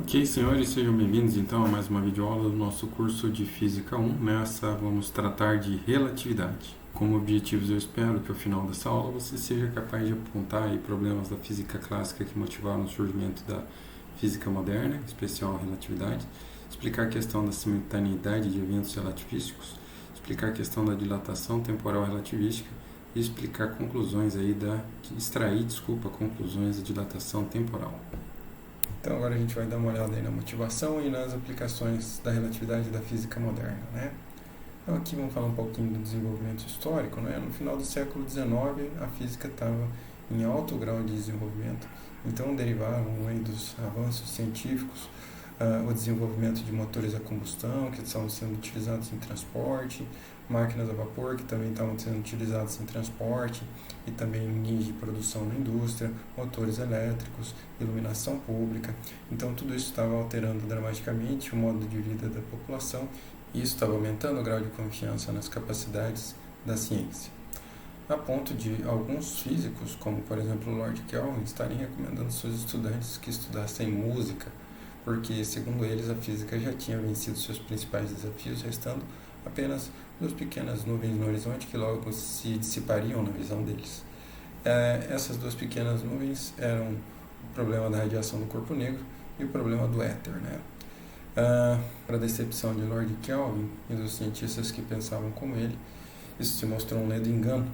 Ok, senhores, sejam bem-vindos então a mais uma videoaula do nosso curso de Física 1. Nessa vamos tratar de relatividade. Como objetivos, eu espero que ao final dessa aula você seja capaz de apontar aí problemas da física clássica que motivaram o surgimento da física moderna, em especial a relatividade, explicar a questão da simultaneidade de eventos relativísticos, explicar a questão da dilatação temporal relativística e explicar extrair conclusões da dilatação temporal. Então agora a gente vai dar uma olhada aí na motivação e nas aplicações da relatividade da física moderna, né? Então aqui vamos falar um pouquinho do desenvolvimento histórico, né? No final do século XIX a física estava em alto grau de desenvolvimento, então derivaram aí dos avanços científicos o desenvolvimento de motores a combustão que estavam sendo utilizados em transporte, máquinas a vapor que também estavam sendo utilizadas em transporte e também em linhas de produção na indústria, motores elétricos, iluminação pública. Então tudo isso estava alterando dramaticamente o modo de vida da população e isso estava aumentando o grau de confiança nas capacidades da ciência. A ponto de alguns físicos, como por exemplo Lord Kelvin, estarem recomendando seus estudantes que estudassem música, porque, segundo eles, a física já tinha vencido seus principais desafios, restando apenas duas pequenas nuvens no horizonte que logo se dissipariam na visão deles. Essas duas pequenas nuvens eram o problema da radiação do corpo negro e o problema do éter, né? Para a decepção de Lord Kelvin e dos cientistas que pensavam como ele, isso se mostrou um ledo engano.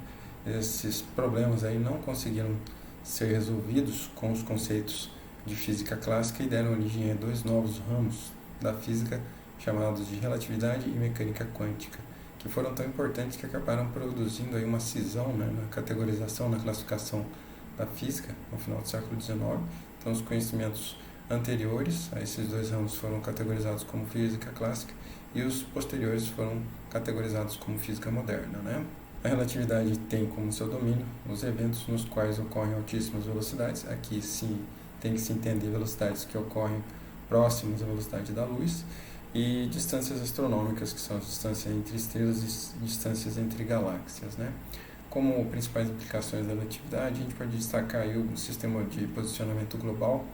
Esses problemas aí não conseguiram ser resolvidos com os conceitos de física clássica e deram origem a dois novos ramos da física chamados de relatividade e mecânica quântica, que foram tão importantes que acabaram produzindo aí uma cisão, né, na categorização, na classificação da física no final do século XIX. Então os conhecimentos anteriores a esses dois ramos foram categorizados como física clássica e os posteriores foram categorizados como física moderna, né? A relatividade tem como seu domínio os eventos nos quais ocorrem altíssimas velocidades. Aqui sim tem que se entender velocidades que ocorrem próximas à velocidade da luz e distâncias astronômicas, que são as distâncias entre estrelas e distâncias entre galáxias, né? Como principais aplicações da relatividade, a gente pode destacar aí o sistema de posicionamento global,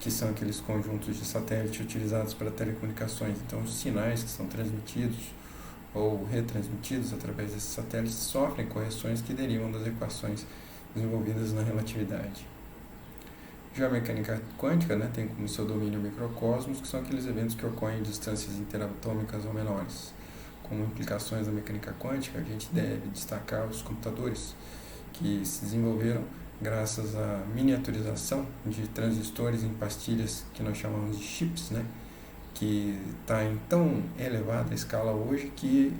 que são aqueles conjuntos de satélite utilizados para telecomunicações. Então, os sinais que são transmitidos ou retransmitidos através desses satélites sofrem correções que derivam das equações desenvolvidas na relatividade. Já a mecânica quântica, né, tem como seu domínio microcosmos, que são aqueles eventos que ocorrem em distâncias interatômicas ou menores. Como implicações da mecânica quântica, a gente deve destacar os computadores, que se desenvolveram graças à miniaturização de transistores em pastilhas que nós chamamos de chips, né, que está em tão elevada escala hoje que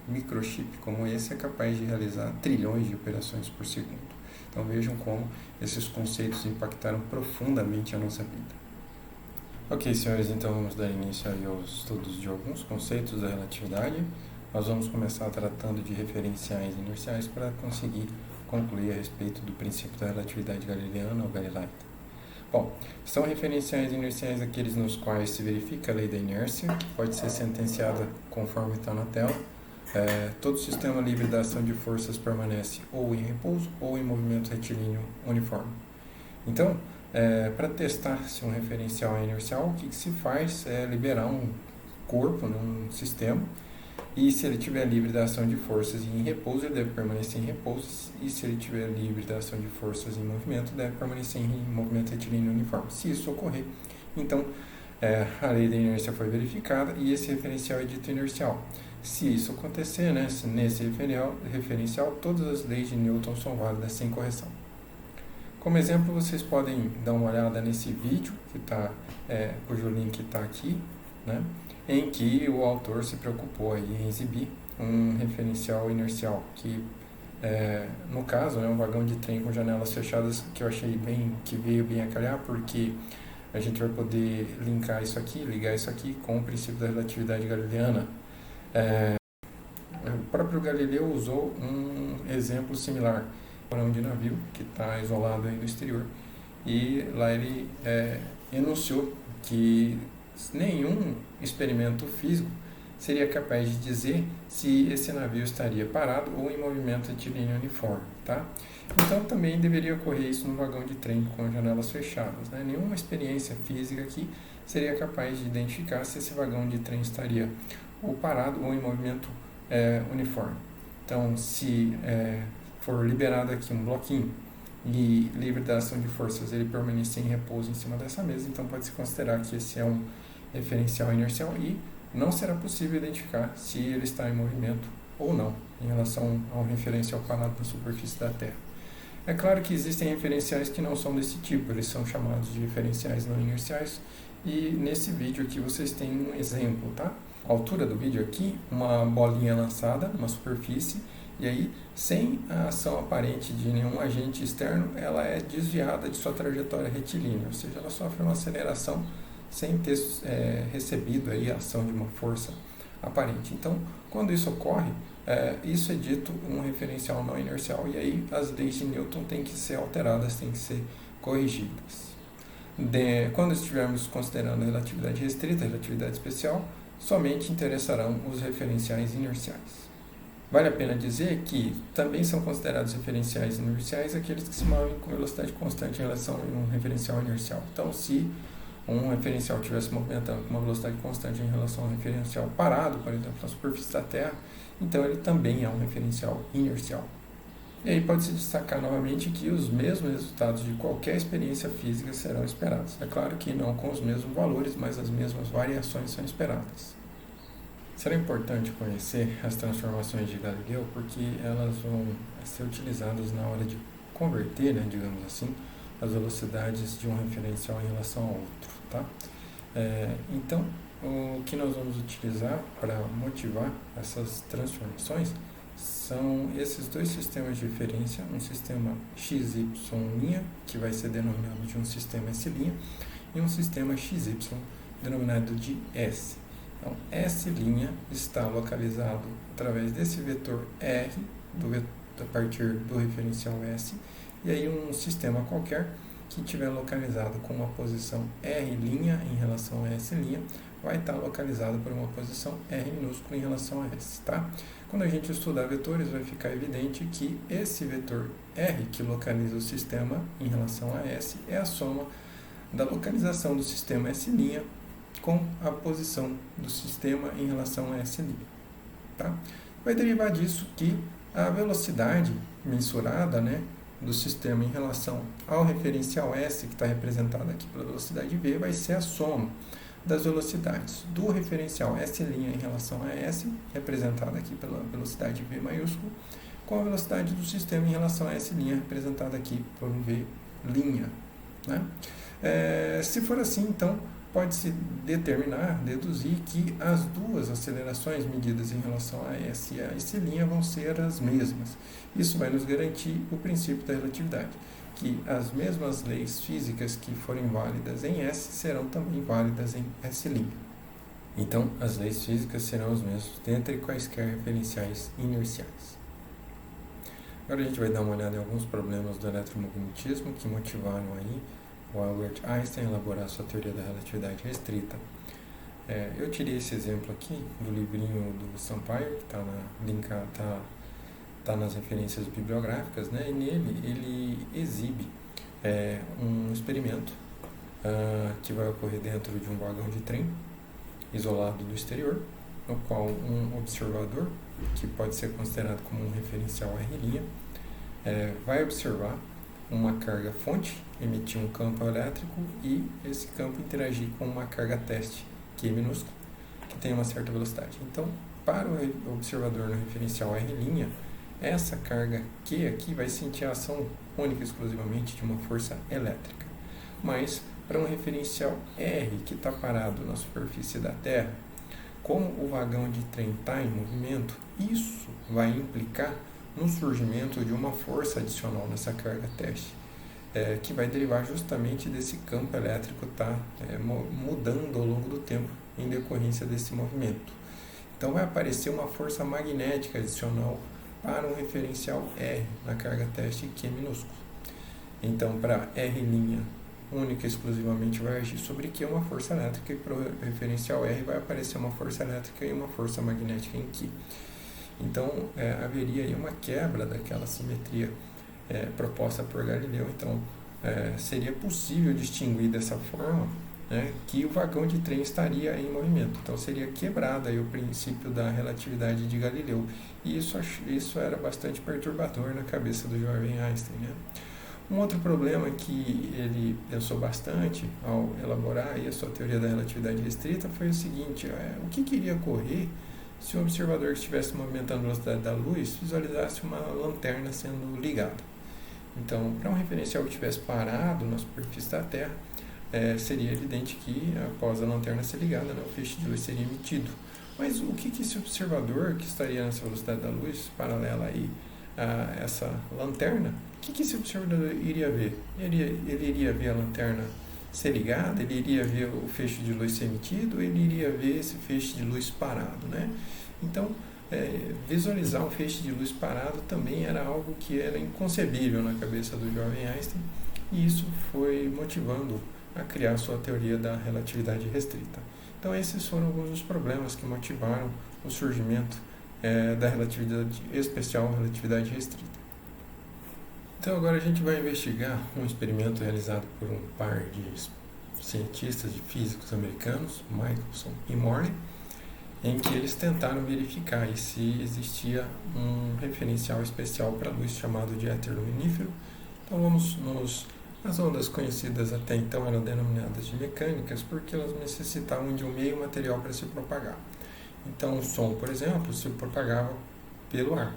um microchip como esse é capaz de realizar trilhões de operações por segundo. Então vejam como esses conceitos impactaram profundamente a nossa vida. Ok, senhores, então vamos dar início aí aos estudos de alguns conceitos da relatividade. Nós vamos começar tratando de referenciais inerciais para conseguir concluir a respeito do princípio da relatividade galileana ou galileita. Bom, são referenciais inerciais aqueles nos quais se verifica a lei da inércia, que pode ser sentenciada conforme está na tela. Todo sistema livre da ação de forças permanece ou em repouso ou em movimento retilíneo uniforme. Então, para testar se um referencial é inercial, o que se faz é liberar um corpo, um sistema, e se ele estiver livre da ação de forças em repouso, ele deve permanecer em repouso, e se ele estiver livre da ação de forças em movimento, deve permanecer em movimento retilíneo uniforme. Se isso ocorrer, então a lei da inércia foi verificada e esse referencial é dito inercial. Se isso acontecer, né, nesse referencial, todas as leis de Newton são válidas sem correção. Como exemplo, vocês podem dar uma olhada nesse vídeo, cujo link está aqui, né, em que o autor se preocupou aí em exibir um referencial inercial, que no caso é um vagão de trem com janelas fechadas, que eu achei que veio bem a calhar, porque a gente vai poder ligar isso aqui com o princípio da relatividade galileana. O próprio Galileu usou um exemplo similar, um porão de navio que está isolado aí no exterior, e lá ele enunciou que nenhum experimento físico seria capaz de dizer se esse navio estaria parado ou em movimento retilíneo uniforme, tá? Então também deveria ocorrer isso no vagão de trem com janelas fechadas, né? Nenhuma experiência física aqui seria capaz de identificar se esse vagão de trem estaria ou parado ou em movimento uniforme. Então, se for liberado aqui um bloquinho e livre da ação de forças, ele permanecer em repouso em cima dessa mesa, então pode-se considerar que esse é um referencial inercial e não será possível identificar se ele está em movimento ou não em relação ao referencial parado na superfície da Terra. É claro que existem referenciais que não são desse tipo, eles são chamados de referenciais não inerciais, e nesse vídeo aqui vocês têm um exemplo, tá? A altura do vídeo aqui, uma bolinha lançada numa superfície, e aí, sem a ação aparente de nenhum agente externo, ela é desviada de sua trajetória retilínea, ou seja, ela sofre uma aceleração sem ter recebido aí a ação de uma força aparente. Então, quando isso ocorre, isso é dito um referencial não inercial, e aí as leis de Newton têm que ser alteradas, têm que ser corrigidas. Quando estivermos considerando a relatividade restrita, a relatividade especial, somente interessarão os referenciais inerciais. Vale a pena dizer que também são considerados referenciais inerciais aqueles que se movem com velocidade constante em relação a um referencial inercial. Então, se um referencial estivesse movimentando com uma velocidade constante em relação a um referencial parado, por exemplo, na superfície da Terra, então ele também é um referencial inercial. E aí pode-se destacar novamente que os mesmos resultados de qualquer experiência física serão esperados. É claro que não com os mesmos valores, mas as mesmas variações são esperadas. Será importante conhecer as transformações de Galileu, porque elas vão ser utilizadas na hora de converter, né, digamos assim, as velocidades de um referencial em relação ao outro, tá? Então, o que nós vamos utilizar para motivar essas transformações são esses dois sistemas de referência, um sistema XY', que vai ser denominado de um sistema S', e um sistema XY, denominado de S. Então, S' está localizado através desse vetor R, a partir do referencial S, e aí um sistema qualquer que estiver localizado com uma posição R' em relação a S', vai estar localizado por uma posição R minúsculo em relação a S, tá? Quando a gente estudar vetores, vai ficar evidente que esse vetor R, que localiza o sistema em relação a S, é a soma da localização do sistema S' com a posição do sistema em relação a S', tá? Vai derivar disso que a velocidade mensurada, né, do sistema em relação ao referencial S, que está representado aqui pela velocidade V, vai ser a soma das velocidades do referencial S' em relação a S, representada aqui pela velocidade V maiúsculo, com a velocidade do sistema em relação a S', representada aqui por um V', né? Se for assim, então, pode-se deduzir que as duas acelerações medidas em relação a S e a S' vão ser as mesmas. Isso vai nos garantir o princípio da relatividade, que as mesmas leis físicas que forem válidas em S serão também válidas em S'. Então, as leis físicas serão as mesmas dentre quaisquer referenciais inerciais. Agora a gente vai dar uma olhada em alguns problemas do eletromagnetismo que motivaram aí o Albert Einstein a elaborar sua teoria da relatividade restrita. Eu tirei esse exemplo aqui do livrinho do Sampaio, que está nas referências bibliográficas, né? E nele ele exibe um experimento que vai ocorrer dentro de um vagão de trem isolado do exterior, no qual um observador, que pode ser considerado como um referencial R', vai observar uma carga fonte, emitir um campo elétrico e esse campo interagir com uma carga teste, Q minúsculo, que tem uma certa velocidade. Então, para o observador no referencial R', essa carga Q aqui vai sentir a ação única e exclusivamente de uma força elétrica. Mas, para um referencial R que está parado na superfície da Terra, como o vagão de trem está em movimento, isso vai implicar no surgimento de uma força adicional nessa carga teste, que vai derivar justamente desse campo elétrico estar mudando ao longo do tempo em decorrência desse movimento. Então vai aparecer uma força magnética adicional para um referencial R na carga teste Q minúsculo. Então para R' única e exclusivamente vai agir sobre Q uma força elétrica, e para o referencial R vai aparecer uma força elétrica e uma força magnética em Q. Então, haveria aí uma quebra daquela simetria proposta por Galileu. Então, seria possível distinguir dessa forma, né, que o vagão de trem estaria em movimento. Então, seria quebrado aí o princípio da relatividade de Galileu. E isso era bastante perturbador na cabeça do jovem Einstein, né? Um outro problema que ele pensou bastante ao elaborar aí a sua teoria da relatividade restrita foi o seguinte: o que iria ocorrer se um observador que estivesse movimentando a velocidade da luz visualizasse uma lanterna sendo ligada. Então, para um referencial que estivesse parado na superfície da Terra, seria evidente que após a lanterna ser ligada, né, o feixe de luz seria emitido. Mas o que esse observador que estaria nessa velocidade da luz, paralela aí a essa lanterna, o que esse observador iria ver? Ele iria ver a lanterna ser ligada, ele iria ver o feixe de luz ser emitido, ou ele iria ver esse feixe de luz parado, né? Então, visualizar um feixe de luz parado também era algo que era inconcebível na cabeça do jovem Einstein, e isso foi motivando a criar sua teoria da relatividade restrita. Então, esses foram alguns dos problemas que motivaram o surgimento da relatividade especial, relatividade restrita. Então, agora a gente vai investigar um experimento realizado por um par de cientistas, de físicos americanos, Michelson e Morley, em que eles tentaram verificar se existia um referencial especial para a luz chamado de éter luminífero. Então, as ondas conhecidas até então eram denominadas de mecânicas porque elas necessitavam de um meio material para se propagar. Então, o som, por exemplo, se propagava pelo ar,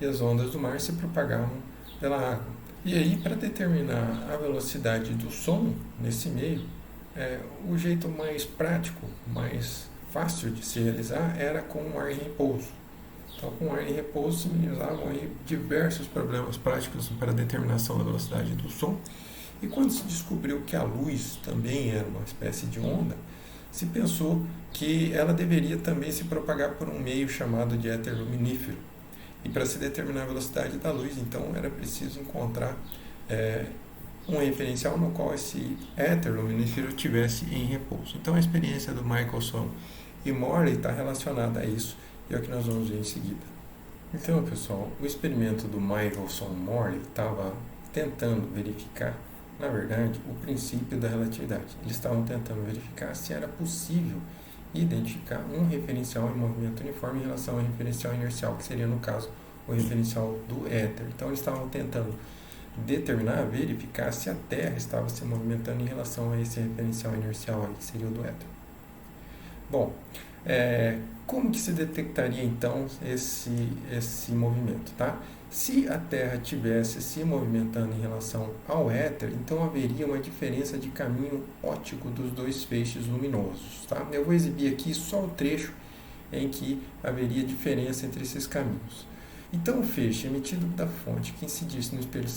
e as ondas do mar se propagavam pela água. E aí, para determinar a velocidade do som nesse meio, o jeito mais prático, mais fácil de se realizar era com o ar em repouso. Então, com o ar em repouso se minimizavam aí diversos problemas práticos para a determinação da velocidade do som. E quando se descobriu que a luz também era uma espécie de onda, se pensou que ela deveria também se propagar por um meio chamado de éter luminífero. E para se determinar a velocidade da luz, então, era preciso encontrar um referencial no qual esse éter luminífero estivesse em repouso. Então, a experiência do Michelson e Morley está relacionada a isso, e é o que nós vamos ver em seguida. Então, pessoal, o experimento do Michelson e Morley estava tentando verificar, na verdade, o princípio da relatividade. Eles estavam tentando verificar se era possível identificar um referencial em movimento uniforme em relação ao referencial inercial, que seria, no caso, o referencial do éter. Então, eles estavam tentando determinar, verificar se a Terra estava se movimentando em relação a esse referencial inercial aí, que seria o do éter. Bom, como que se detectaria então esse movimento, tá? Se a Terra estivesse se movimentando em relação ao éter, então haveria uma diferença de caminho óptico dos dois feixes luminosos, tá? Eu vou exibir aqui só o trecho em que haveria diferença entre esses caminhos. Então, o feixe emitido da fonte que incidisse no espelho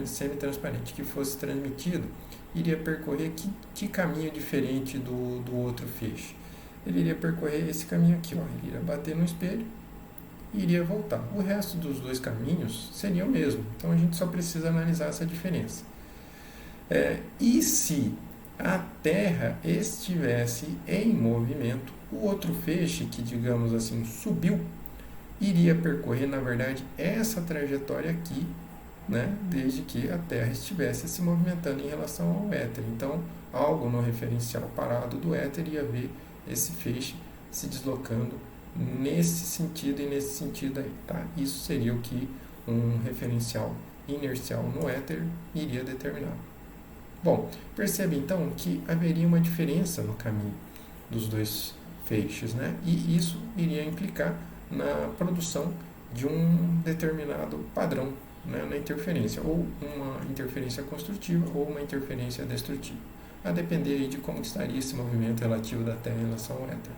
semitransparente que fosse transmitido iria percorrer que caminho diferente do outro feixe? Ele iria percorrer esse caminho aqui, ó. Ele iria bater no espelho e iria voltar. O resto dos dois caminhos seria o mesmo. Então, a gente só precisa analisar essa diferença. E se a Terra estivesse em movimento, o outro feixe, que digamos assim, subiu, iria percorrer, na verdade, essa trajetória aqui, né, desde que a Terra estivesse se movimentando em relação ao éter. Então, algo no referencial parado do éter ia ver esse feixe se deslocando nesse sentido e nesse sentido aí, tá? Isso seria o que um referencial inercial no éter iria determinar. Bom, percebe então que haveria uma diferença no caminho dos dois feixes, né? E isso iria implicar na produção de um determinado padrão, né, na interferência, ou uma interferência construtiva ou uma interferência destrutiva, a depender aí de como estaria esse movimento relativo da Terra em relação ao éter.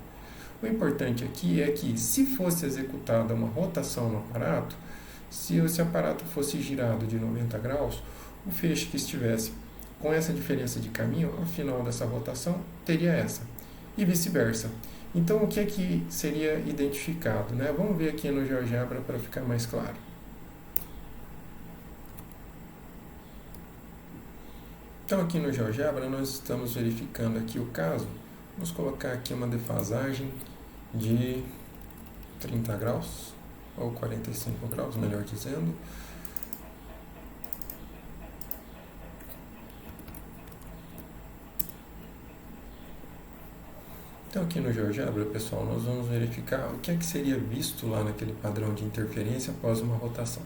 O importante aqui é que, se fosse executada uma rotação no aparato, se esse aparato fosse girado de 90 graus, o feixe que estivesse com essa diferença de caminho, ao final dessa rotação, teria essa, e vice-versa. Então, o que é que seria identificado, né? Vamos ver aqui no GeoGebra para ficar mais claro. Então aqui no GeoGebra nós estamos verificando aqui o caso. Vamos colocar aqui uma defasagem de 30 graus, ou 45 graus, melhor dizendo. Então aqui no GeoGebra, pessoal, nós vamos verificar o que é que seria visto lá naquele padrão de interferência após uma rotação.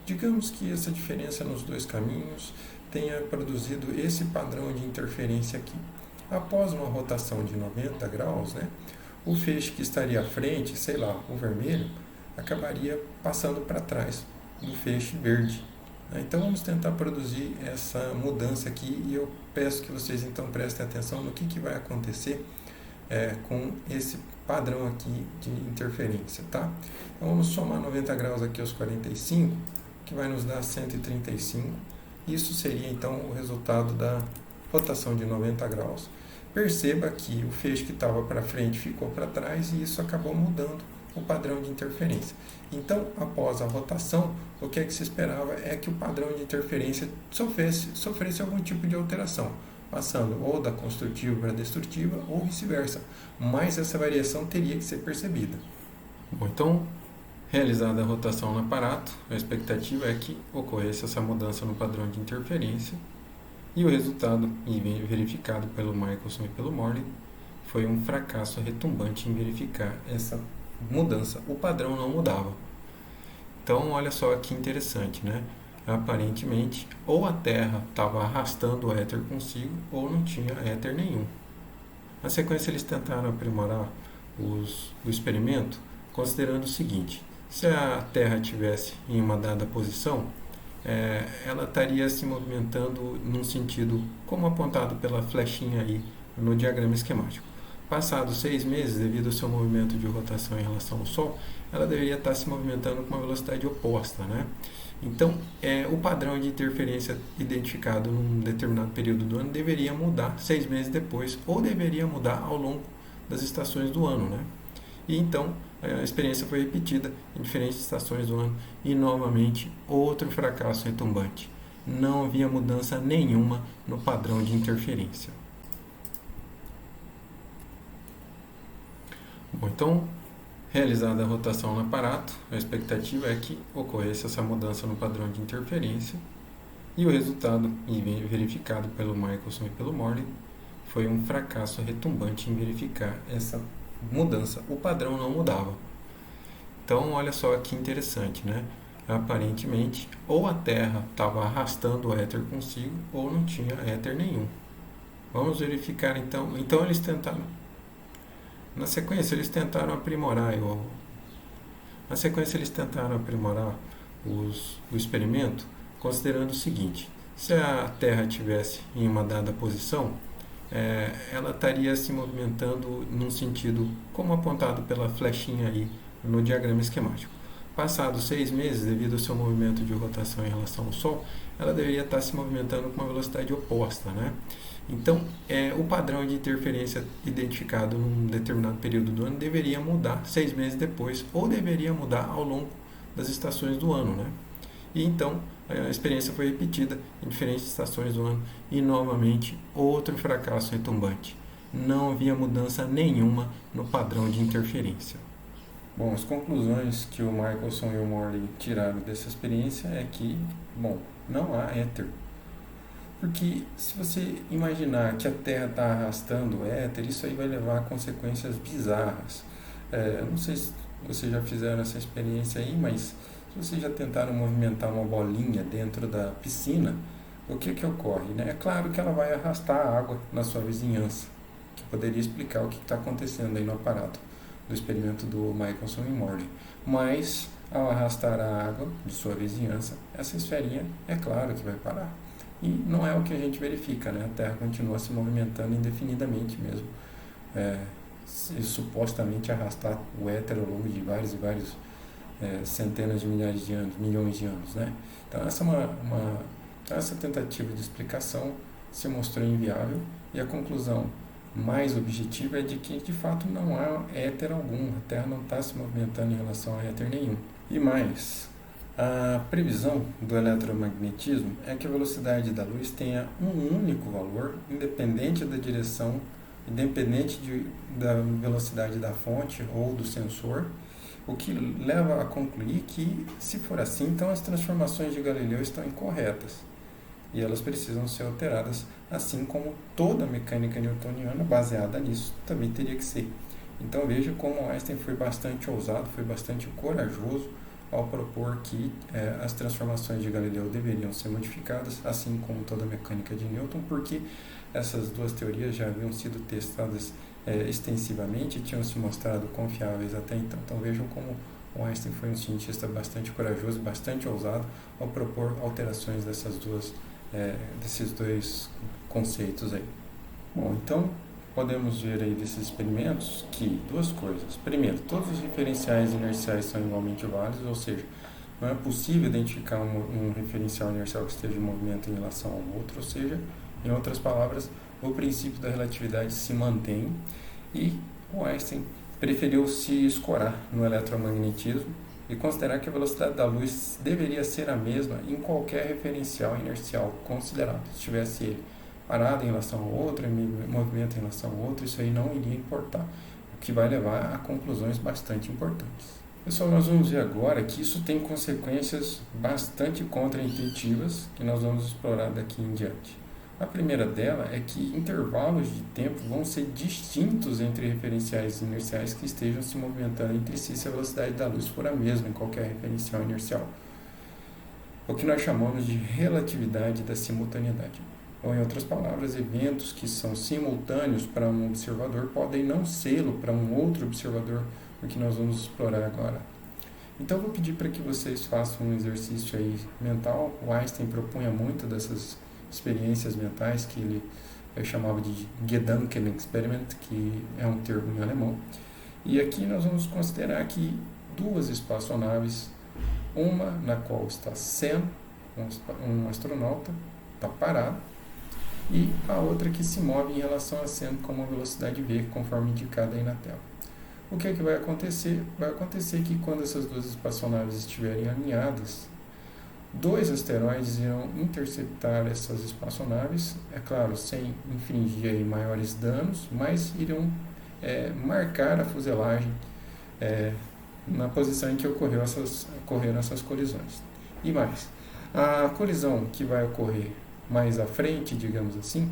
Digamos que essa diferença nos dois caminhos tenha produzido esse padrão de interferência aqui. Após uma rotação de 90 graus, né, o feixe que estaria à frente, sei lá, o vermelho, acabaria passando para trás do feixe verde. Então vamos tentar produzir essa mudança aqui e eu peço que vocês então prestem atenção no que vai acontecer com esse padrão aqui de interferência, tá? Então vamos somar 90 graus aqui aos 45, que vai nos dar 135. Isso seria então o resultado da rotação de 90 graus. Perceba que o feixe que estava para frente ficou para trás e isso acabou mudando o padrão de interferência. Então, após a rotação, o que é que se esperava é que o padrão de interferência sofresse algum tipo de alteração, passando ou da construtiva para a destrutiva ou vice-versa. Mas essa variação teria que ser percebida. Bom, então, realizada a rotação no aparato, a expectativa é que ocorresse essa mudança no padrão de interferência e o resultado, verificado pelo Michelson e pelo Morley, foi um fracasso retumbante em verificar essa mudança. O padrão não mudava. Então, olha só que interessante, né? Aparentemente, ou a Terra estava arrastando o éter consigo, ou não tinha éter nenhum. Na sequência, eles tentaram aprimorar o experimento, considerando o seguinte: se a Terra estivesse em uma dada posição, ela estaria se movimentando num sentido como apontado pela flechinha aí no diagrama esquemático. Passados 6 meses, devido ao seu movimento de rotação em relação ao Sol, ela deveria estar se movimentando com uma velocidade oposta, né? Então, o padrão de interferência identificado num determinado período do ano deveria mudar 6 meses depois, ou deveria mudar ao longo das estações do ano, né? E então, a experiência foi repetida em diferentes estações do ano e, novamente, outro fracasso retumbante. Não havia mudança nenhuma no padrão de interferência. Bom, então, realizada a rotação no aparato, a expectativa é que ocorresse essa mudança no padrão de interferência e o resultado, verificado pelo Michelson e pelo Morley, foi um fracasso retumbante em verificar essa mudança. O padrão não mudava. Então, olha só que interessante, né? Aparentemente, ou a Terra estava arrastando o éter consigo, ou não tinha éter nenhum. Vamos verificar então. Então, eles tentaram. Na sequência, eles tentaram aprimorar o experimento, considerando o seguinte: se a Terra estivesse em uma dada posição, ela estaria se movimentando num sentido como apontado pela flechinha aí no diagrama esquemático. Passados 6 meses, devido ao seu movimento de rotação em relação ao Sol, ela deveria estar se movimentando com uma velocidade oposta, né? Então, o padrão de interferência identificado num determinado período do ano deveria mudar 6 meses depois, ou deveria mudar ao longo das estações do ano, né? E então, a experiência foi repetida em diferentes estações do ano e, novamente, outro fracasso retumbante. Não havia mudança nenhuma no padrão de interferência. Bom, as conclusões que o Michelson e o Morley tiraram dessa experiência é que, não há éter. Porque se você imaginar que a Terra está arrastando o éter, isso aí vai levar a consequências bizarras. Eu não sei se vocês já fizeram essa experiência aí, mas se vocês já tentaram movimentar uma bolinha dentro da piscina, o que ocorre, né? É claro que ela vai arrastar a água na sua vizinhança, que poderia explicar o que está acontecendo aí no aparato do experimento do Michelson e Morley. Mas, ao arrastar a água de sua vizinhança, essa esferinha, é claro que vai parar. E não é o que a gente verifica, né? A Terra continua se movimentando indefinidamente mesmo. Supostamente arrastar o éter ao longo de vários e vários centenas de milhares de anos, milhões de anos, né? Então essa tentativa de explicação se mostrou inviável e a conclusão mais objetiva é de que de fato não há éter algum, a Terra não está se movimentando em relação a éter nenhum. E mais, A previsão do eletromagnetismo é que a velocidade da luz tenha um único valor, independente da direção, da velocidade da fonte ou do sensor, o que leva a concluir que, se for assim, então as transformações de Galileu estão incorretas e elas precisam ser alteradas, assim como toda a mecânica newtoniana baseada nisso também teria que ser. Então veja como Einstein foi bastante ousado, foi bastante corajoso ao propor que as transformações de Galileu deveriam ser modificadas, assim como toda a mecânica de Newton, porque essas duas teorias já haviam sido testadas extensivamente e tinham se mostrado confiáveis até então. Então vejam como o Einstein foi um cientista bastante corajoso, bastante ousado ao propor alterações desses dois conceitos aí. Bom, então podemos ver aí desses experimentos que duas coisas. Primeiro, todos os referenciais inerciais são igualmente válidos, ou seja, não é possível identificar um referencial inercial que esteja em movimento em relação ao outro, ou seja, em outras palavras, o princípio da relatividade se mantém e o Einstein preferiu se escorar no eletromagnetismo e considerar que a velocidade da luz deveria ser a mesma em qualquer referencial inercial considerado. Se tivesse ele parado em relação ao outro, em movimento em relação ao outro, isso aí não iria importar, o que vai levar a conclusões bastante importantes. Pessoal, nós vamos ver agora que isso tem consequências bastante contraintuitivas que nós vamos explorar daqui em diante. A primeira dela é que intervalos de tempo vão ser distintos entre referenciais inerciais que estejam se movimentando entre si se a velocidade da luz for a mesma em qualquer referencial inercial. O que nós chamamos de relatividade da simultaneidade. Ou, em outras palavras, eventos que são simultâneos para um observador podem não sê-lo para um outro observador, o que nós vamos explorar agora. Então, eu vou pedir para que vocês façam um exercício aí mental. O Einstein propunha muito dessas experiências mentais que ele chamava de Gedankenexperiment, que é um termo em alemão. E aqui nós vamos considerar que duas espaçonaves, uma na qual está Sam, um astronauta, está parado, e a outra que se move em relação a Sam com uma velocidade v, conforme indicado aí na tela. O que é que vai acontecer? Vai acontecer que quando essas duas espaçonaves estiverem alinhadas, dois asteroides irão interceptar essas espaçonaves, é claro, sem infringir aí maiores danos, mas irão marcar a fuselagem na posição em que ocorreram essas colisões. E mais, a colisão que vai ocorrer mais à frente, digamos assim,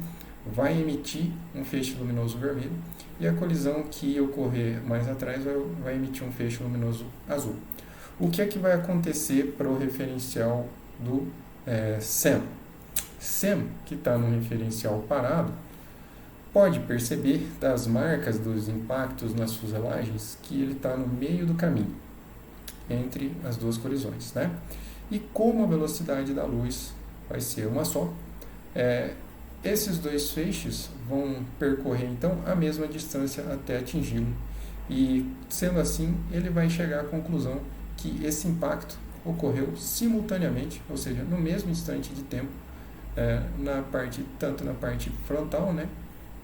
vai emitir um feixe luminoso vermelho, e a colisão que ocorrer mais atrás vai emitir um feixe luminoso azul. O que é que vai acontecer para o referencial do Sam? Sam, que está no referencial parado, pode perceber das marcas dos impactos nas fuselagens que ele está no meio do caminho entre as duas colisões, né? E como a velocidade da luz vai ser uma só, esses dois feixes vão percorrer então a mesma distância até atingi-lo. E sendo assim, ele vai chegar à conclusão que esse impacto ocorreu simultaneamente, ou seja, no mesmo instante de tempo, tanto na parte frontal, né,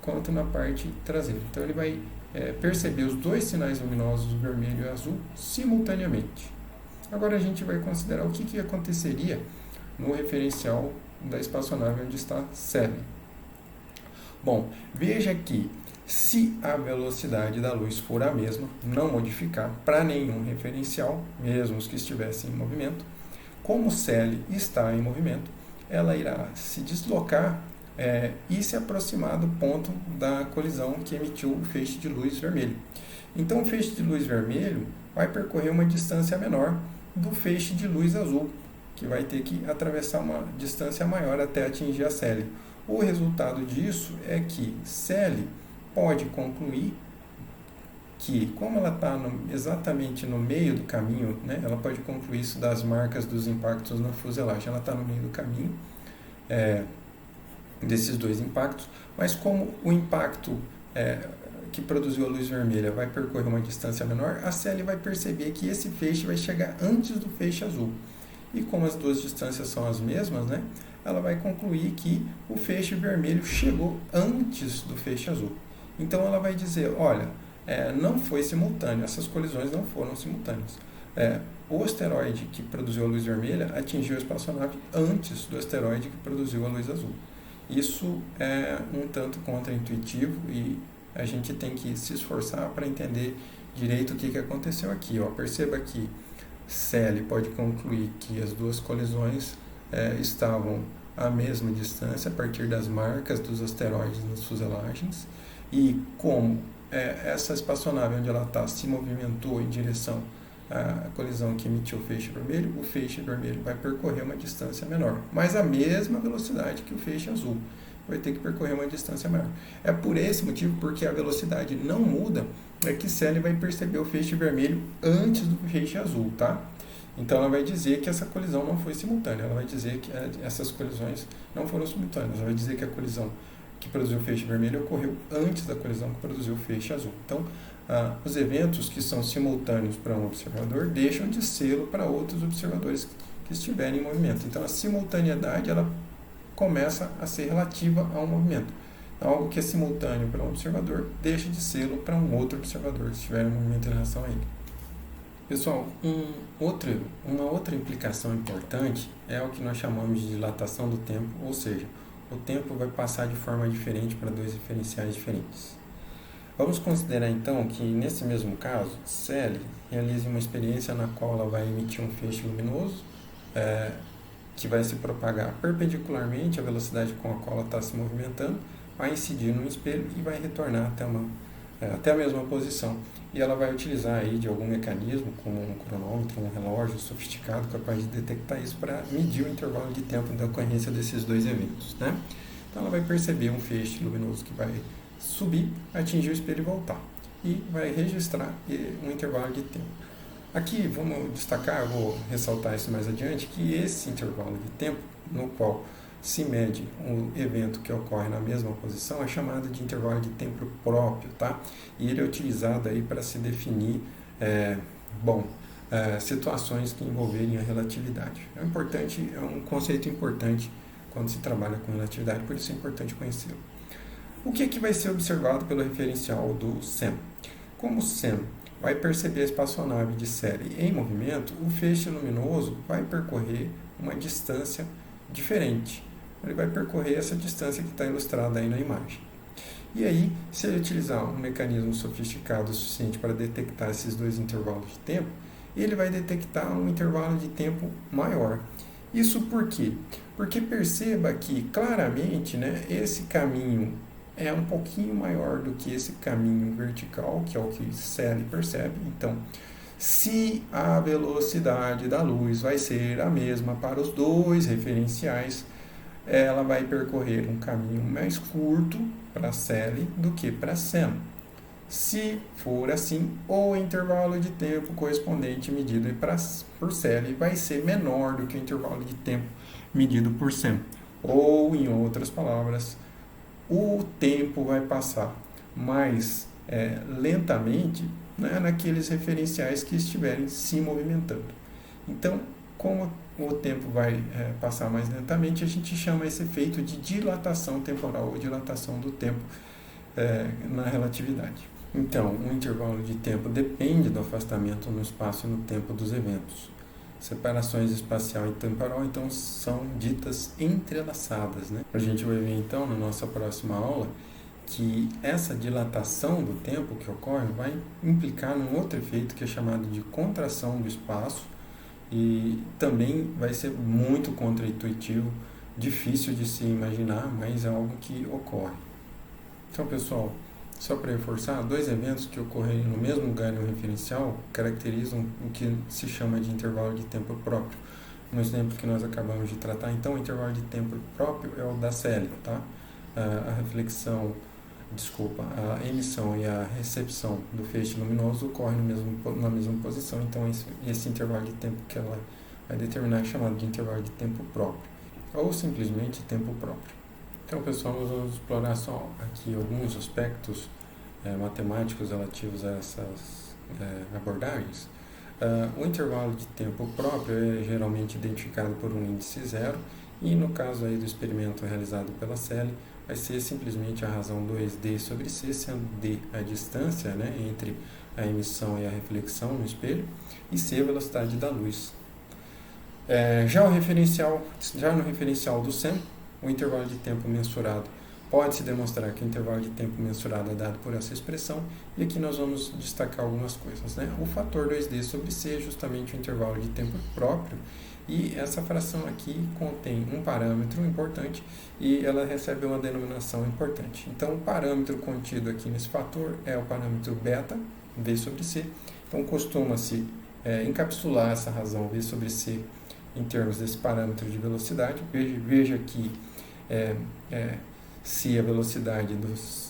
quanto na parte traseira. Então ele vai perceber os dois sinais luminosos, o vermelho e o azul, simultaneamente. Agora a gente vai considerar o que aconteceria no referencial da espaçonave onde está Sally. Bom, veja que se a velocidade da luz for a mesma, não modificar para nenhum referencial, mesmo os que estivessem em movimento, como Sally está em movimento, ela irá se deslocar e se aproximar do ponto da colisão que emitiu o feixe de luz vermelho. Então, o feixe de luz vermelho vai percorrer uma distância menor do feixe de luz azul, que vai ter que atravessar uma distância maior até atingir a Sally. O resultado disso é que Sally pode concluir que, como ela está exatamente no meio do caminho, né, ela pode concluir isso das marcas dos impactos na fuselagem. Ela está no meio do caminho desses dois impactos, mas como o impacto que produziu a luz vermelha vai percorrer uma distância menor, a Sally vai perceber que esse feixe vai chegar antes do feixe azul. E como as duas distâncias são as mesmas, né, ela vai concluir que o feixe vermelho chegou antes do feixe azul. Então ela vai dizer, olha, não foi simultâneo, essas colisões não foram simultâneas. o asteroide que produziu a luz vermelha atingiu a espaçonave antes do asteroide que produziu a luz azul. Isso é um tanto contraintuitivo e a gente tem que se esforçar para entender direito o que aconteceu aqui. Perceba que Celly pode concluir que as duas colisões estavam à mesma distância a partir das marcas dos asteroides nas fuselagens, e como essa espaçonave onde ela está se movimentou em direção à colisão que emitiu o feixe vermelho vai percorrer uma distância menor, mas a mesma velocidade que o feixe azul, vai ter que percorrer uma distância maior. É por esse motivo, porque a velocidade não muda, que Celly vai perceber o feixe vermelho antes do feixe azul, tá? Então ela vai dizer que essa colisão não foi simultânea, ela vai dizer que essas colisões não foram simultâneas, ela vai dizer que a colisão que produziu o feixe vermelho ocorreu antes da colisão que produziu o feixe azul. Então, os eventos que são simultâneos para um observador deixam de ser para outros observadores que estiverem em movimento. Então, a simultaneidade ela começa a ser relativa a um movimento. Algo que é simultâneo para um observador deixa de ser para um outro observador, se estiver em movimento em relação a ele. Pessoal, uma outra implicação importante é o que nós chamamos de dilatação do tempo, ou seja, o tempo vai passar de forma diferente para dois referenciais diferentes. Vamos considerar então que, nesse mesmo caso, Celly realiza uma experiência na qual ela vai emitir um feixe luminoso que vai se propagar perpendicularmente à velocidade com a qual ela está se movimentando, vai incidir no espelho e vai retornar até a mesma posição. E ela vai utilizar aí de algum mecanismo, como um cronômetro, um relógio sofisticado capaz de detectar isso para medir o intervalo de tempo da ocorrência desses dois eventos, né? Então ela vai perceber um feixe luminoso que vai subir, atingir o espelho e voltar. E vai registrar um intervalo de tempo. Aqui vamos destacar, eu vou ressaltar isso mais adiante, que esse intervalo de tempo no qual se mede um evento que ocorre na mesma posição é chamado de intervalo de tempo próprio, tá? E ele é utilizado aí para se definir situações que envolverem a relatividade. É um conceito importante quando se trabalha com relatividade, por isso é importante conhecê-lo. O que vai ser observado pelo referencial do SEM? Como o SEM vai perceber a espaçonave de Celly em movimento, o feixe luminoso vai percorrer uma distância diferente. Ele vai percorrer essa distância que está ilustrada aí na imagem. E aí, se ele utilizar um mecanismo sofisticado o suficiente para detectar esses dois intervalos de tempo, ele vai detectar um intervalo de tempo maior. Isso por quê? Porque perceba que, claramente, né, esse caminho é um pouquinho maior do que esse caminho vertical, que é o que Celly percebe. Então, se a velocidade da luz vai ser a mesma para os dois referenciais, ela vai percorrer um caminho mais curto para Celly do que para SEM. Se for assim, o intervalo de tempo correspondente medido por Celly vai ser menor do que o intervalo de tempo medido por SEM. Ou, em outras palavras, o tempo vai passar mais lentamente, né, naqueles referenciais que estiverem se movimentando. Então, como o tempo vai passar mais lentamente, a gente chama esse efeito de dilatação temporal ou dilatação do tempo na relatividade. Então, o intervalo de tempo depende do afastamento no espaço e no tempo dos eventos. Separações espacial e temporal, então, são ditas entrelaçadas, né? A gente vai ver, então, na nossa próxima aula, que essa dilatação do tempo que ocorre vai implicar num outro efeito que é chamado de contração do espaço, e também vai ser muito contraintuitivo, difícil de se imaginar, mas é algo que ocorre. Então, pessoal, só para reforçar, dois eventos que ocorrem no mesmo lugar em um referencial caracterizam o que se chama de intervalo de tempo próprio. No exemplo que nós acabamos de tratar, então, o intervalo de tempo próprio é o da Celly, tá? A emissão e a recepção do feixe luminoso ocorrem na mesma posição, então esse intervalo de tempo que ela vai determinar é chamado de intervalo de tempo próprio, ou simplesmente tempo próprio. Então, pessoal, nós vamos explorar só aqui alguns aspectos matemáticos relativos a essas abordagens. O intervalo de tempo próprio é geralmente identificado por um índice zero, e no caso aí do experimento realizado pela Celly, vai ser simplesmente a razão 2D sobre C, sendo D a distância, né, entre a emissão e a reflexão no espelho, e C a velocidade da luz. Já no referencial do SEM, o intervalo de tempo mensurado, pode-se demonstrar que o intervalo de tempo mensurado é dado por essa expressão, e aqui nós vamos destacar algumas coisas, né? O fator 2D sobre C é justamente o intervalo de tempo próprio, e essa fração aqui contém um parâmetro importante e ela recebe uma denominação importante. Então, o parâmetro contido aqui nesse fator é o parâmetro beta, V sobre C. Então, costuma-se encapsular essa razão V sobre C em termos desse parâmetro de velocidade. Veja que se a velocidade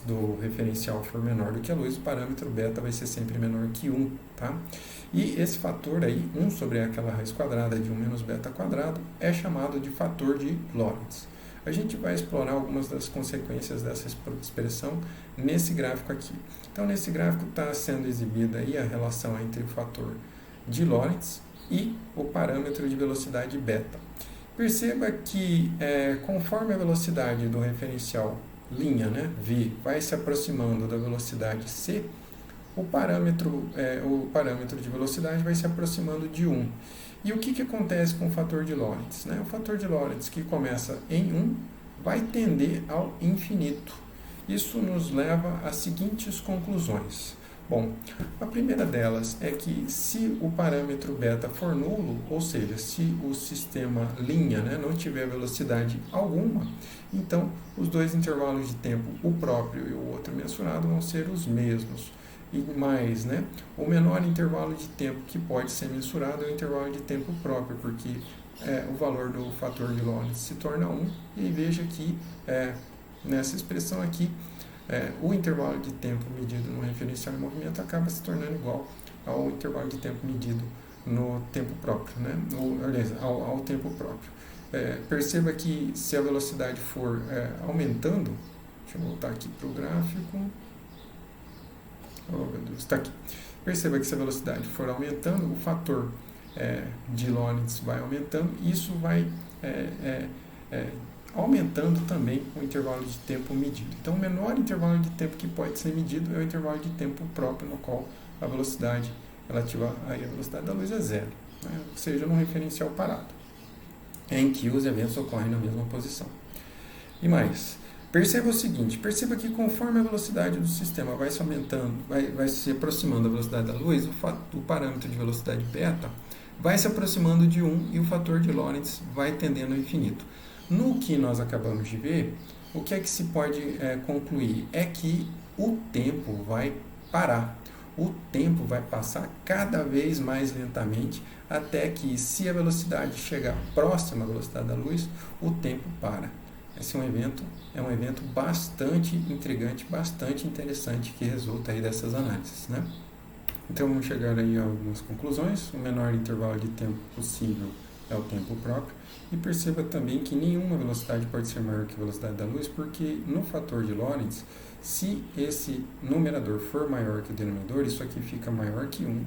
do referencial for menor do que a luz, o parâmetro beta vai ser sempre menor que 1, tá? E esse fator aí, 1 sobre aquela raiz quadrada de 1 menos beta quadrado, é chamado de fator de Lorentz. A gente vai explorar algumas das consequências dessa expressão nesse gráfico aqui. Então, nesse gráfico está sendo exibida aí a relação entre o fator de Lorentz e o parâmetro de velocidade beta. Perceba que conforme a velocidade do referencial linha, né, V, vai se aproximando da velocidade C, o parâmetro de velocidade vai se aproximando de 1. E o que acontece com o fator de Lorentz, né? O fator de Lorentz que começa em 1 vai tender ao infinito. Isso nos leva às seguintes conclusões. Bom, a primeira delas é que se o parâmetro beta for nulo, ou seja, se o sistema linha, né, não tiver velocidade alguma, então os dois intervalos de tempo, o próprio e o outro mensurado, vão ser os mesmos. E mais, né, o menor intervalo de tempo que pode ser mensurado é o intervalo de tempo próprio, porque o valor do fator de Lorentz se torna 1, e veja que nessa expressão aqui, o intervalo de tempo medido no referencial em movimento acaba se tornando igual ao intervalo de tempo medido no tempo próprio, né? Ao tempo próprio. Perceba que se a velocidade for aumentando, deixa eu voltar aqui para o gráfico. Oh, meu Deus, está aqui. Perceba que se a velocidade for aumentando, o fator de Lorentz vai aumentando, e isso vai aumentando também o intervalo de tempo medido. Então, o menor intervalo de tempo que pode ser medido é o intervalo de tempo próprio, no qual a velocidade relativa à velocidade da luz é zero, né? Ou seja, num referencial parado, em que os eventos ocorrem na mesma posição. E mais, perceba o seguinte, perceba que conforme a velocidade do sistema vai se aumentando, vai se aproximando da velocidade da luz, o parâmetro de velocidade beta vai se aproximando de 1 e o fator de Lorentz vai tendendo ao infinito. No que nós acabamos de ver, o que é que se pode concluir? É que o tempo vai parar. O tempo vai passar cada vez mais lentamente, até que, se a velocidade chegar próxima à velocidade da luz, o tempo para. Esse é um evento bastante intrigante, bastante interessante, que resulta aí dessas análises, né? Então, vamos chegar aí a algumas conclusões. O menor intervalo de tempo possível é o tempo próprio. E perceba também que nenhuma velocidade pode ser maior que a velocidade da luz, porque no fator de Lorentz, se esse numerador for maior que o denominador, isso aqui fica maior que 1.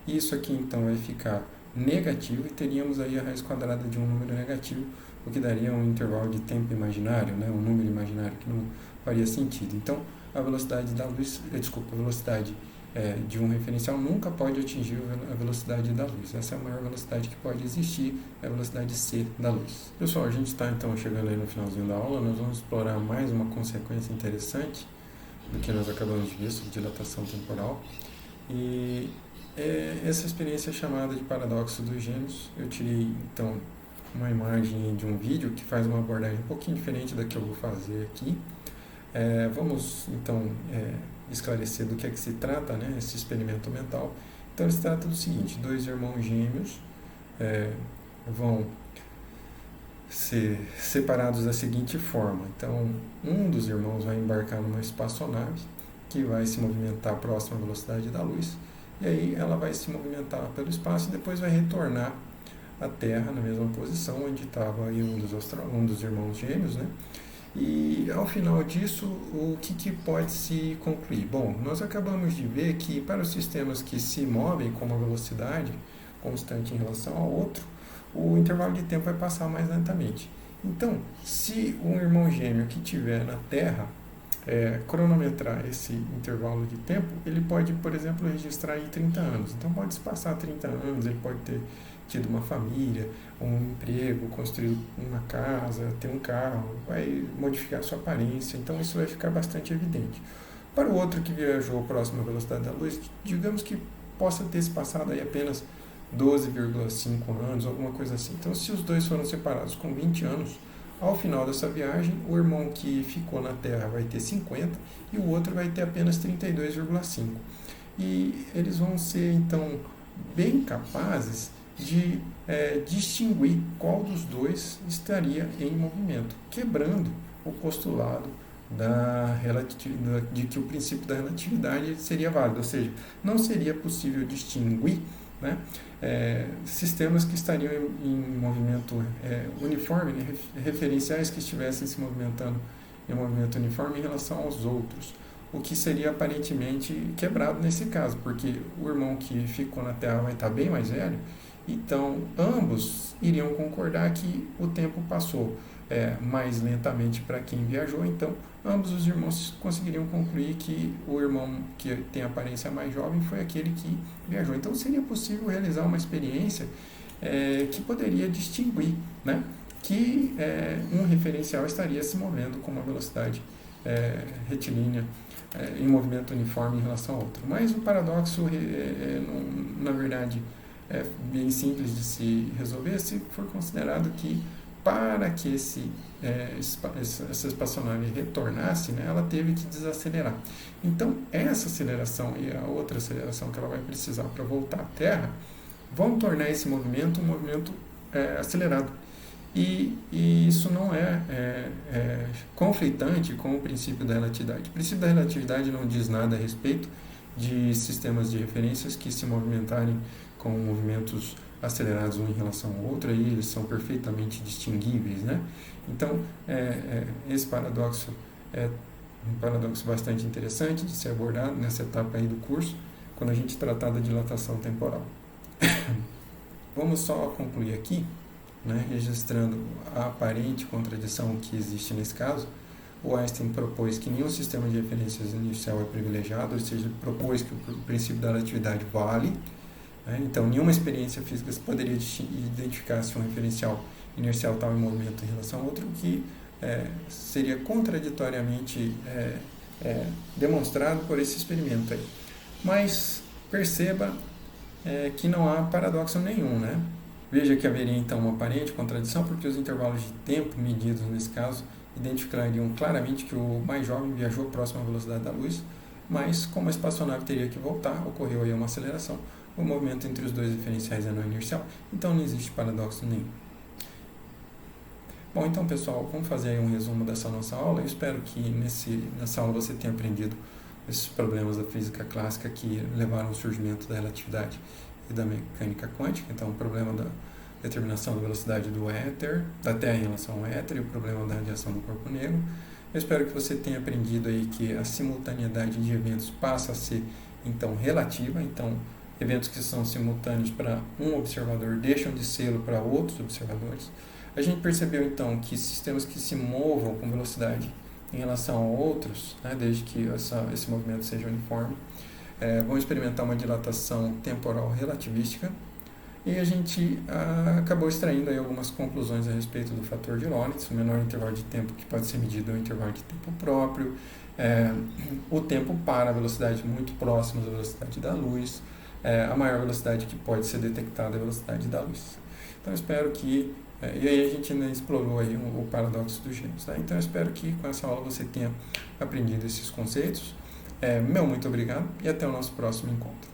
E isso aqui, então, vai ficar negativo, e teríamos aí a raiz quadrada de um número negativo, o que daria um intervalo de tempo imaginário, né, um número imaginário que não faria sentido. Então, a velocidade da luz, a velocidade de um referencial nunca pode atingir a velocidade da luz. Essa é a maior velocidade que pode existir, é a velocidade C da luz. Pessoal, a gente está então chegando aí no finalzinho da aula. Nós vamos explorar mais uma consequência interessante do que nós acabamos de ver sobre dilatação temporal. E essa experiência é chamada de paradoxo dos gêmeos. Eu tirei então uma imagem de um vídeo que faz uma abordagem um pouquinho diferente da que eu vou fazer aqui. Vamos então esclarecer do que é que se trata, né, esse experimento mental. Então, ele se trata do seguinte: dois irmãos gêmeos vão ser separados da seguinte forma. Então, um dos irmãos vai embarcar numa espaçonave que vai se movimentar próximo à velocidade da luz, e aí ela vai se movimentar pelo espaço e depois vai retornar à Terra na mesma posição onde estava aí um dos irmãos gêmeos, né? E ao final disso, o que pode se concluir? Bom, nós acabamos de ver que para os sistemas que se movem com uma velocidade constante em relação ao outro, o intervalo de tempo vai passar mais lentamente. Então, se um irmão gêmeo que estiver na Terra cronometrar esse intervalo de tempo, ele pode, por exemplo, registrar aí 30 anos. Então, pode se passar 30 anos, ele pode ter tido uma família, um emprego, construir uma casa, ter um carro, vai modificar a sua aparência, então isso vai ficar bastante evidente. Para o outro que viajou próximo à velocidade da luz, digamos que possa ter se passado aí apenas 12,5 anos, alguma coisa assim. Então, se os dois foram separados com 20 anos, ao final dessa viagem, o irmão que ficou na Terra vai ter 50 e o outro vai ter apenas 32,5. E eles vão ser, então, bem capazes de distinguir qual dos dois estaria em movimento, quebrando o postulado de que o princípio da relatividade seria válido, ou seja, não seria possível distinguir, né, sistemas que estariam em movimento uniforme, né, referenciais que estivessem se movimentando em movimento uniforme em relação aos outros, o que seria aparentemente quebrado nesse caso, porque o irmão que ficou na Terra vai estar bem mais velho, então ambos iriam concordar que o tempo passou mais lentamente para quem viajou, então ambos os irmãos conseguiriam concluir que o irmão que tem aparência mais jovem foi aquele que viajou. Então seria possível realizar uma experiência que poderia distinguir, né, que um referencial estaria se movendo com uma velocidade retilínea em movimento uniforme em relação ao outro. Mas o paradoxo, na verdade, é bem simples de se resolver se for considerado que para que essa espaçonave retornasse, né, ela teve que desacelerar. Então, essa aceleração e a outra aceleração que ela vai precisar para voltar à Terra vão tornar esse movimento um movimento acelerado. E isso não é conflitante com o princípio da relatividade. O princípio da relatividade não diz nada a respeito de sistemas de referências que se movimentarem com movimentos acelerados um em relação ao outro, aí eles são perfeitamente distinguíveis, né? Então, esse paradoxo é um paradoxo bastante interessante de ser abordado nessa etapa aí do curso, quando a gente tratar da dilatação temporal. Vamos só concluir aqui, né, registrando a aparente contradição que existe nesse caso. O Einstein propôs que nenhum sistema de referências inicial é privilegiado, ou seja, propôs que o princípio da relatividade vale. Então, nenhuma experiência física se poderia identificar se um referencial inercial estava em movimento em relação ao outro, que seria contraditoriamente demonstrado por esse experimento aí. Mas perceba que não há paradoxo nenhum, né? Veja que haveria então uma aparente contradição, porque os intervalos de tempo medidos nesse caso identificariam claramente que o mais jovem viajou próximo à velocidade da luz, mas como a espaçonave teria que voltar, ocorreu aí uma aceleração. O movimento entre os dois referenciais é não inercial, então não existe paradoxo nenhum. Bom, então pessoal, vamos fazer aí um resumo dessa nossa aula. Eu espero que nessa aula você tenha aprendido esses problemas da física clássica que levaram ao surgimento da relatividade e da mecânica quântica. Então, o problema da determinação da velocidade do éter, da Terra em relação ao éter, e o problema da radiação do corpo negro. Eu espero que você tenha aprendido aí que a simultaneidade de eventos passa a ser, então, relativa. Então, eventos que são simultâneos para um observador deixam de ser para outros observadores. A gente percebeu, então, que sistemas que se movam com velocidade em relação a outros, né, desde que esse movimento seja uniforme, vão experimentar uma dilatação temporal relativística, e a gente acabou extraindo aí algumas conclusões a respeito do fator de Lorentz. O menor intervalo de tempo que pode ser medido é o intervalo de tempo próprio, o tempo para a velocidade muito próxima da velocidade da luz, a maior velocidade que pode ser detectada é a velocidade da luz. Então, espero que... e aí a gente ainda explorou aí o paradoxo dos gêmeos. Tá? Então, eu espero que com essa aula você tenha aprendido esses conceitos. Muito obrigado e até o nosso próximo encontro.